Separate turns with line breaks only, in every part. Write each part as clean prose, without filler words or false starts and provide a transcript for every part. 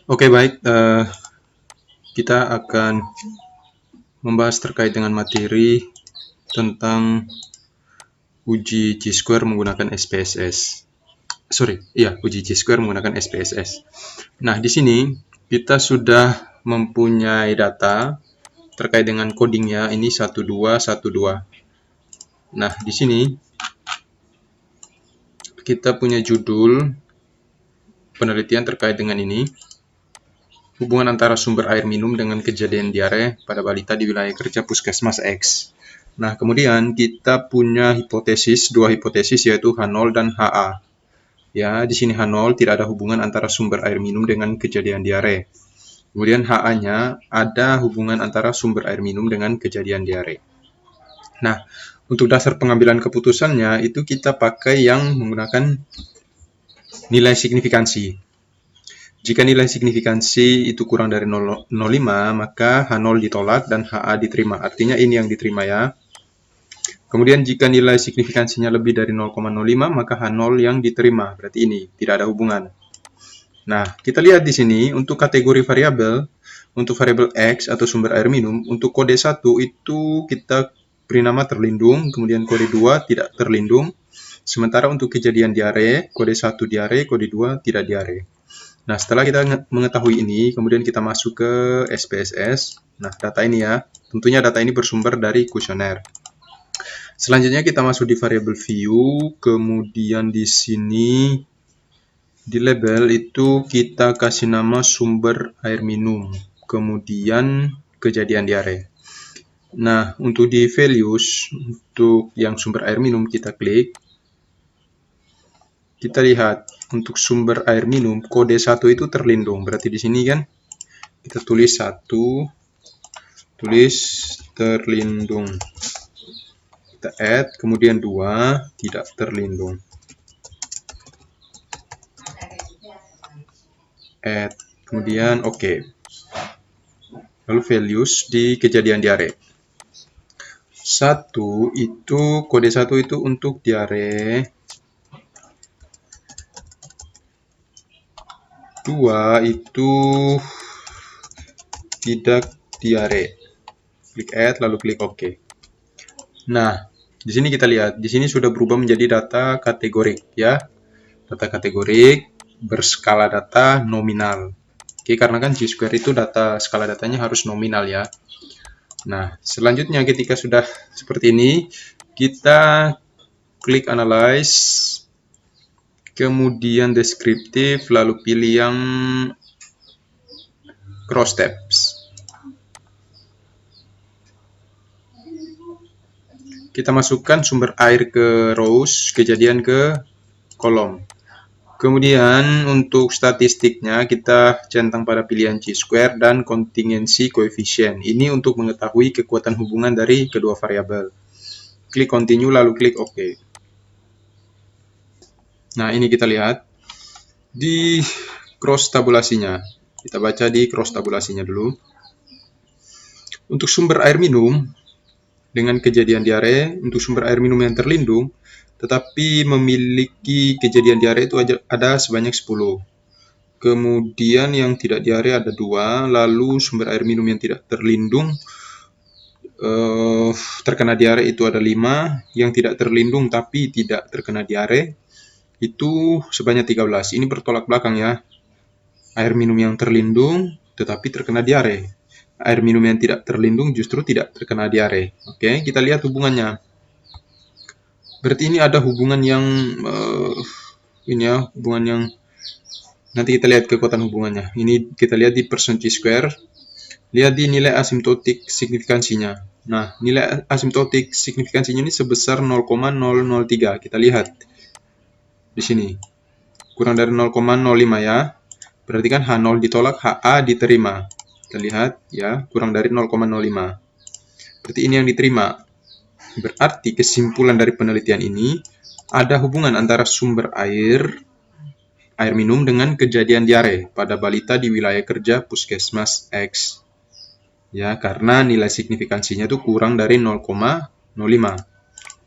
Oke, baik. Kita akan membahas terkait dengan materi tentang uji Chi-square menggunakan SPSS. Uji Chi-square menggunakan SPSS. Nah, di sini kita sudah mempunyai data terkait dengan codingnya. Ini 1212. Nah, di sini kita punya judul penelitian terkait dengan ini. Hubungan antara sumber air minum dengan kejadian diare pada balita di wilayah kerja Puskesmas X. Nah, kemudian kita punya dua hipotesis yaitu H0 dan HA. Ya, di sini H0 tidak ada hubungan antara sumber air minum dengan kejadian diare. Kemudian HA-nya ada hubungan antara sumber air minum dengan kejadian diare. Nah, untuk dasar pengambilan keputusannya itu kita pakai yang menggunakan nilai signifikansi. Jika nilai signifikansi itu kurang dari 0,05, maka H0 ditolak dan HA diterima. Artinya ini yang diterima ya. Kemudian jika nilai signifikansinya lebih dari 0,05, maka H0 yang diterima. Berarti ini tidak ada hubungan. Nah, kita lihat di sini untuk kategori variabel, untuk variabel X atau sumber air minum, untuk kode 1 itu kita beri nama terlindung, kemudian kode 2 tidak terlindung. Sementara untuk kejadian diare, kode 1 diare, kode 2 tidak diare. Nah, setelah kita mengetahui ini, kemudian kita masuk ke SPSS. Nah, data ini ya, tentunya data ini bersumber dari kuesioner. Selanjutnya kita masuk di variable view, kemudian di sini di label itu kita kasih nama sumber air minum, kemudian kejadian diare. Nah, untuk di values, untuk yang sumber air minum kita klik. Kita lihat untuk sumber air minum kode 1 itu terlindung. Berarti di sini kan kita tulis 1, tulis terlindung. Kita add, kemudian 2 tidak terlindung. Add, kemudian oke. Lalu values di kejadian diare. 1 itu kode 1 itu untuk diare. 2 itu tidak diare. Klik add lalu klik OK. Nah, di sini kita lihat, di sini sudah berubah menjadi data kategorik ya. Data kategorik berskala data nominal. Oke, karena kan Chi-square itu data skala datanya harus nominal ya. Nah, selanjutnya ketika sudah seperti ini, kita klik analyze, kemudian deskriptif, lalu pilih yang cross tabs. Kita masukkan sumber air ke rows, kejadian ke kolom. Kemudian untuk statistiknya kita centang pada pilihan Chi-square dan contingency coefficient. Ini untuk mengetahui kekuatan hubungan dari kedua variabel. Klik continue lalu klik OK. Nah, ini kita lihat di cross tabulasinya. Kita baca di cross tabulasinya dulu. Untuk sumber air minum dengan kejadian diare, untuk sumber air minum yang terlindung, tetapi memiliki kejadian diare itu ada sebanyak 10. Kemudian yang tidak diare ada 2, lalu sumber air minum yang tidak terlindung terkena diare itu ada 5, yang tidak terlindung tapi tidak terkena diare itu sebanyak 13. Ini bertolak belakang ya. Air minum yang terlindung tetapi terkena diare. Air minum yang tidak terlindung justru tidak terkena diare. Oke, kita lihat hubungannya. Berarti ini ada hubungan yang hubungan yang nanti kita lihat kekuatan hubungannya. Ini kita lihat di persen Chi-square. Lihat di nilai asimptotik signifikansinya. Nah, nilai asimptotik signifikansinya ini sebesar 0,003. Kita lihat di sini. Kurang dari 0,05 ya. Berarti kan H0 ditolak, HA diterima. Kita lihat ya, kurang dari 0,05. Berarti ini yang diterima. Berarti kesimpulan dari penelitian ini ada hubungan antara sumber air minum dengan kejadian diare pada balita di wilayah kerja Puskesmas X. Ya, karena nilai signifikansinya itu kurang dari 0,05.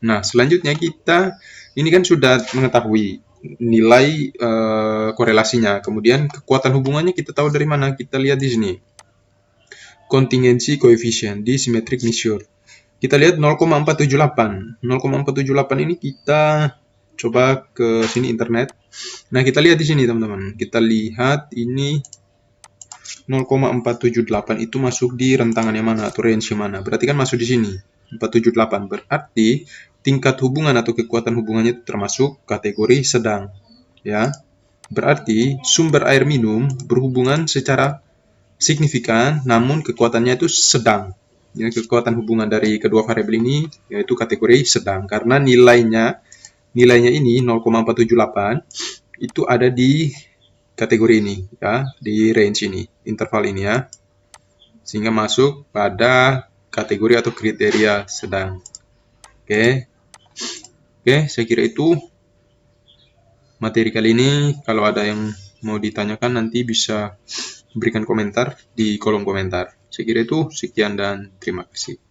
Nah, selanjutnya kita ini kan sudah mengetahui nilai korelasinya. Kemudian kekuatan hubungannya kita tahu dari mana? Kita lihat di sini. Contingency coefficient di symmetric measure. Kita lihat 0,478. 0,478 ini kita coba ke sini internet. Nah, kita lihat di sini teman-teman. Kita lihat ini 0,478 itu masuk di rentangan yang mana atau range yang mana. Berarti kan masuk di sini. 478 berarti tingkat hubungan atau kekuatan hubungannya itu termasuk kategori sedang. Ya. Berarti sumber air minum berhubungan secara signifikan namun kekuatannya itu sedang. Ya, kekuatan hubungan dari kedua variabel ini yaitu kategori sedang karena nilainya ini 0,478 itu ada di kategori ini ya, di range ini, interval ini ya. Sehingga masuk pada kategori atau kriteria sedang. Oke. Oke, saya kira itu materi kali ini. Kalau ada yang mau ditanyakan nanti bisa berikan komentar di kolom komentar. Saya kira itu sekian dan terima kasih.